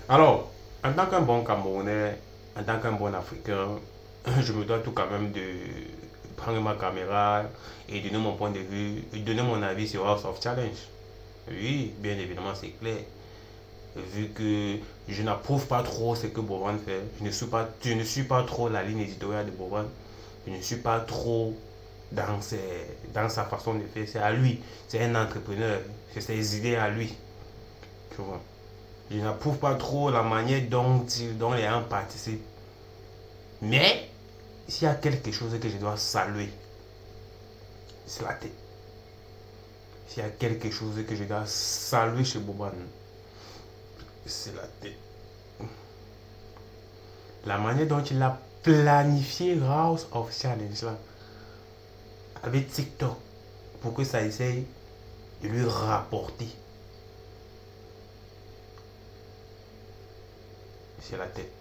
Alors, en tant qu'un bon Camerounais, en tant qu'un bon Africain, je me dois tout quand même de prendre ma caméra et donner mon point de vue, donner mon avis sur House of Challenge. Oui, bien évidemment, c'est clair. Vu que je n'approuve pas trop ce que Boban fait, je ne suis pas trop la ligne éditoriale de Boban, je ne suis pas trop dans sa façon de faire. C'est à lui, c'est un entrepreneur, c'est ses idées à lui. Tu vois. Je n'approuve pas trop la manière dont les gens participent. Mais s'il y a quelque chose que je dois saluer, c'est la tête. S'il y a quelque chose que je dois saluer chez Boban, c'est la tête. La manière dont il a planifié House of Challenge là, avec TikTok, pour que ça essaye de lui rapporter, c'est la tête.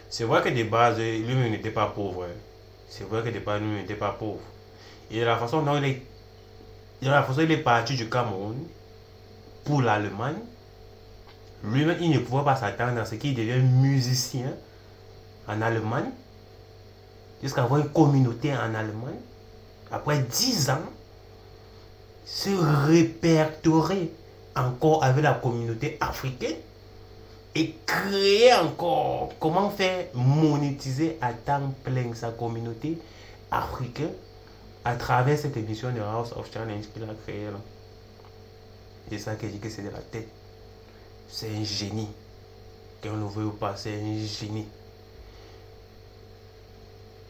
C'est vrai que de base, lui-même n'était pas pauvre. Hein. C'est vrai que de base, lui-même n'était pas pauvre. Et de la façon dont il est parti du Cameroun pour l'Allemagne, lui-même, il ne pouvait pas s'attendre à ce qu'il devienne musicien en Allemagne, jusqu'à avoir une communauté en Allemagne. Après 10 ans, se répertorier encore avec la communauté africaine et créer encore comment faire monétiser à temps plein sa communauté africaine à travers cette émission de House of Challenge qu'il a créée là. C'est ça que je dis que c'est de la tête. C'est un génie. Qu'on le veut ou pas, c'est un génie.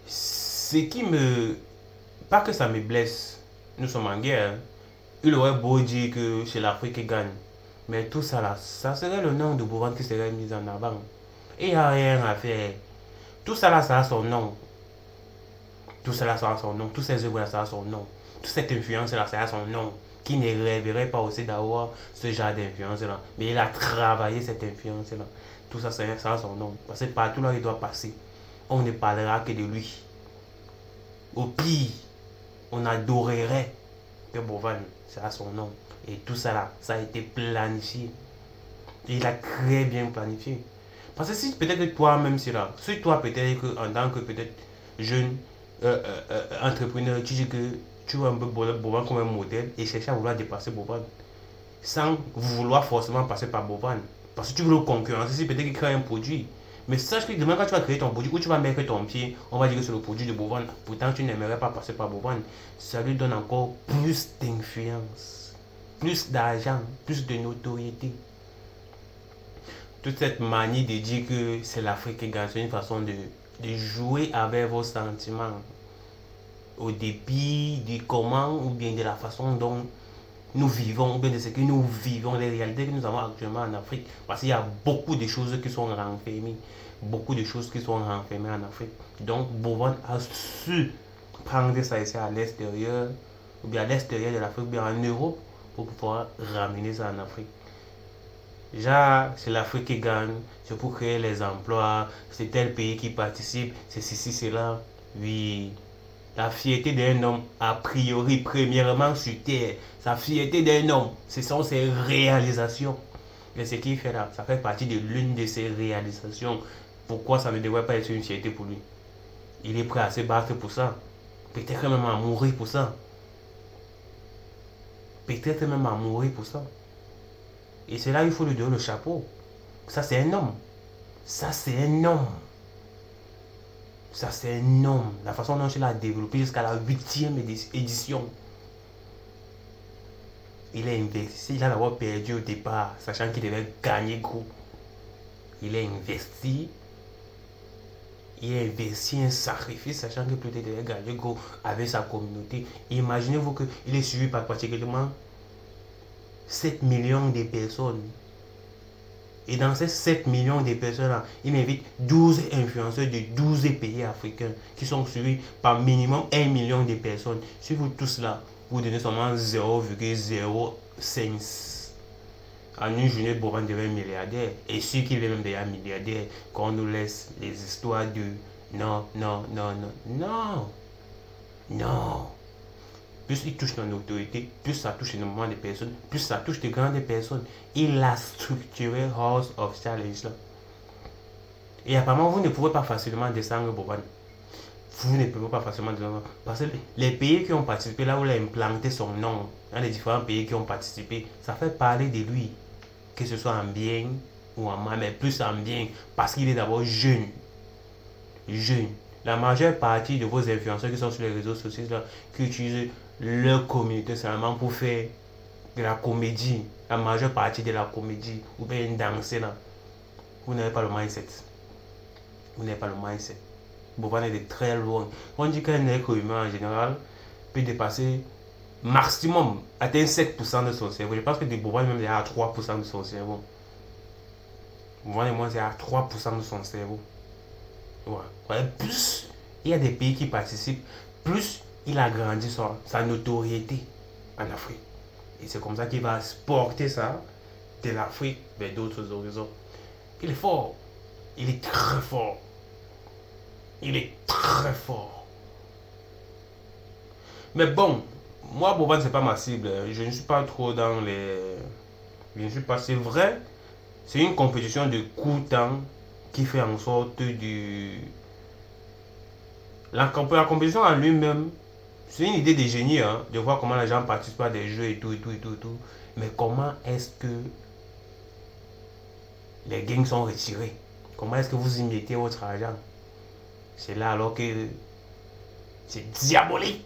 Ce qui me... Pas que ça me blesse. Nous sommes en guerre. Hein. Il aurait beau dire que c'est l'Afrique qui gagne. Mais tout ça là, ça serait le nom de Bouvard qui serait mis en avant. Et il n'y a rien à faire. Tout ça là, ça a son nom. Tout cela, ça a son nom. Tous ces œuvres là, ça a son nom. Toute cette influence là, ça a son nom. Qui ne rêverait pas aussi d'avoir ce genre d'influence là. Mais il a travaillé cette influence là. Tout ça, ça a son nom. Parce que partout là, il doit passer. On ne parlera que de lui. Au pire, on adorerait que Bovan, ça a son nom. Et tout ça là, ça a été planifié. Et il a très bien planifié. Parce que si peut-être que toi-même, c'est là, si toi peut-être en tant que peut-être jeune entrepreneur, tu dis que tu vois un peu Boban comme un modèle et chercher à vouloir dépasser Boban sans vouloir forcément passer par Boban. Parce que tu veux le concurrencer, si peut-être qu'il crée un produit. Mais sache que demain, quand tu vas créer ton produit, où tu vas mettre ton pied, on va dire que c'est le produit de Boban. Pourtant, tu n'aimerais pas passer par Boban. Ça lui donne encore plus d'influence, plus d'argent, plus de notoriété. Toute cette manie de dire que c'est l'Afrique qui gagne, c'est une façon de jouer avec vos sentiments au dépit de comment ou bien de la façon dont nous vivons, ou bien de ce que nous vivons, les réalités que nous avons actuellement en Afrique. Parce qu'il y a beaucoup de choses qui sont renfermées, beaucoup de choses qui sont renfermées en Afrique. Donc, Bovan a su prendre ça ici à l'extérieur, ou bien à l'extérieur de l'Afrique, ou bien en Europe, pour pouvoir ramener ça en Afrique. Déjà, c'est l'Afrique qui gagne, c'est pour créer les emplois, c'est tel pays qui participe, c'est ceci, c'est là. Oui, la fierté d'un homme, a priori, premièrement sur terre, sa fierté d'un homme, ce sont ses réalisations. Et ce qu'il fait là, ça fait partie de l'une de ses réalisations. Pourquoi ça ne devrait pas être une fierté pour lui? Il est prêt à se battre pour ça. Peut-être même à mourir pour ça. Peut-être même à mourir pour ça. Et c'est là il faut lui donner le chapeau. Ça, c'est un homme. Ça, c'est un homme. Ça, c'est un homme. La façon dont il a développé jusqu'à la huitième édition. Il a investi. Il a d'abord perdu au départ, sachant qu'il devait gagner gros. Il a investi. Il a investi un sacrifice, sachant que peut-être il devait gagner gros avec sa communauté. Imaginez-vous qu'il est suivi par pratiquement 7 millions de personnes. Et dans ces 7 millions de personnes-là, il invite 12 influenceurs de 12 pays africains qui sont suivis par minimum 1 million de personnes. Si vous tous là, vous donnez seulement 0,05. En une journée, Boban devient milliardaire. Et ceux qui veulent même déjà milliardaire, quand on nous laisse les histoires de non, non, non, non, non, non. plus il touche ton autorité, plus ça touche énormément de personnes, plus ça touche de grandes personnes. Il a structuré House of Challenge là. Et apparemment, vous ne pouvez pas facilement descendre Boban. Vous ne pouvez pas facilement descendre. Parce que les pays qui ont participé, là où il a implanté son nom, dans les différents pays qui ont participé, ça fait parler de lui. Que ce soit en bien ou en mal, mais plus en bien. Parce qu'il est d'abord jeune. Jeune. La majeure partie de vos influenceurs qui sont sur les réseaux sociaux, là, qui utilisent leur communauté seulement pour faire de la comédie, la majeure partie de la comédie, ou bien danser là, vous n'avez pas le mindset. Vous n'avez pas le mindset. Boban est de très loin. On dit qu'un être humain en général peut dépasser maximum, atteindre 7% de son cerveau. Je pense que Boban même est à 3% de son cerveau. Boban et moi, c'est à 3% de son cerveau. Ouais. Plus il y a des pays qui participent, plus il a grandi sa notoriété en Afrique. Et c'est comme ça qu'il va exporter ça de l'Afrique vers d'autres horizons. Il est fort. Il est très fort. Il est très fort. Mais bon, moi, Boban, c'est pas ma cible. Je ne suis pas trop dans les... Je ne suis pas... C'est vrai, c'est une compétition de court-temps qui fait en sorte du... La compétition en lui-même, c'est une idée de génie, hein, de voir comment les gens participent à des jeux et tout. Mais comment est-ce que les gains sont retirés? Comment est-ce que vous y mettez votre argent? C'est là alors que c'est diabolique.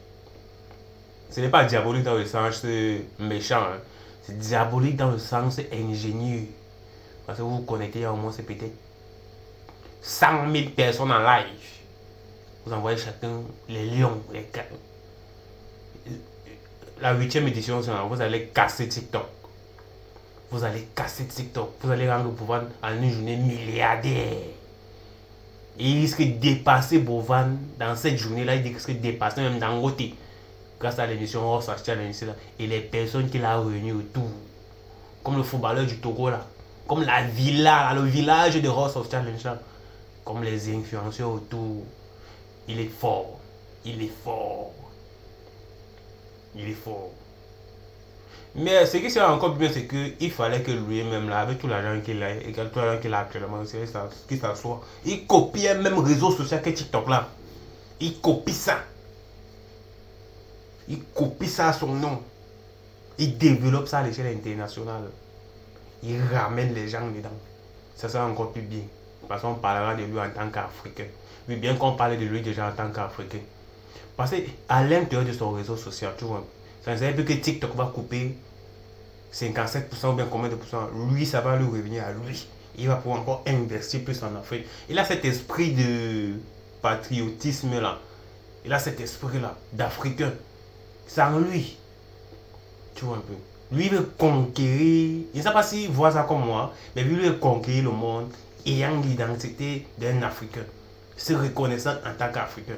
Ce n'est pas diabolique dans le sens méchant, hein. C'est diabolique dans le sens ingénieux. Parce que vous vous connectez au moins, c'est peut-être 100 000 personnes en live. Vous envoyez chacun les lions, les quatre. La 8e édition, vous allez casser TikTok. Vous allez casser TikTok. Vous allez rendre Boban en une journée milliardaire. Et il risque de dépasser Boban dans cette journée-là. Il risque de dépasser même Dangote. Grâce à l'émission House of Challenge et les personnes qu'il a réunies autour. Comme le footballeur du Togo là. Comme la villa, le village de House of Challenge là. Comme les influenceurs autour. Il est fort. Il est fort. Il est fort. Mais ce qui serait encore bien, c'est qu'il fallait que lui-même, là, avec tout l'argent qu'il a, et tout l'argent qu'il a actuellement, qu'il s'assoit, il copie un même réseau social que TikTok là. Il copie ça. Il copie ça à son nom. Il développe ça à l'échelle internationale. Il ramène les gens dedans. Ça sera encore plus bien. Parce qu'on parlera de lui en tant qu'Africain. Oui, bien qu'on parle de lui déjà en tant qu'Africain. Parce qu'à l'intérieur de son réseau social, tu vois, ça ne veut dire que TikTok va couper 57% ou bien combien de pourcents. Lui, ça va lui revenir à lui. Il va pouvoir encore investir plus en Afrique. Il a cet esprit de patriotisme là. Il a cet esprit là d'Africain. C'est en lui. Tu vois un peu. Lui, il veut conquérir. Je ne sais pas s'il voit ça comme moi, mais lui, il veut conquérir le monde ayant l'identité d'un Africain. Se reconnaissant en tant qu'Africain.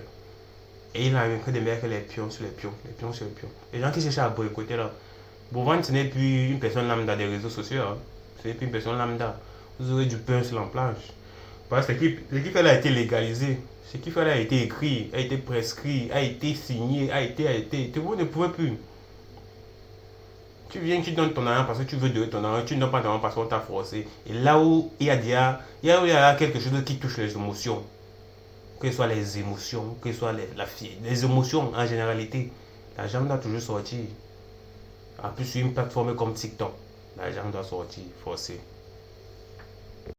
Et il a un peu de mettre les pions sur les pions. Les pions sur les pions. Les gens qui cherchent à boycotter là. Boban, ce n'est plus une personne lambda des réseaux sociaux. Hein. Ce n'est plus une personne lambda. Vous aurez du pain sur la planche. Parce que ce qui fait là a été légalisé. Ce qui fait là a été écrit, a été prescrit, a été signé, a été. Vous ne pouvez plus. Tu viens, tu donnes ton argent parce que tu veux donner ton argent, tu ne donnes pas ton argent parce qu'on t'a forcé. Et là où il y a quelque chose qui touche les émotions, que ce soit les émotions, que ce soit les émotions en généralité, l'argent doit toujours sortir. En plus, sur une plateforme comme TikTok, l'argent doit sortir, forcé.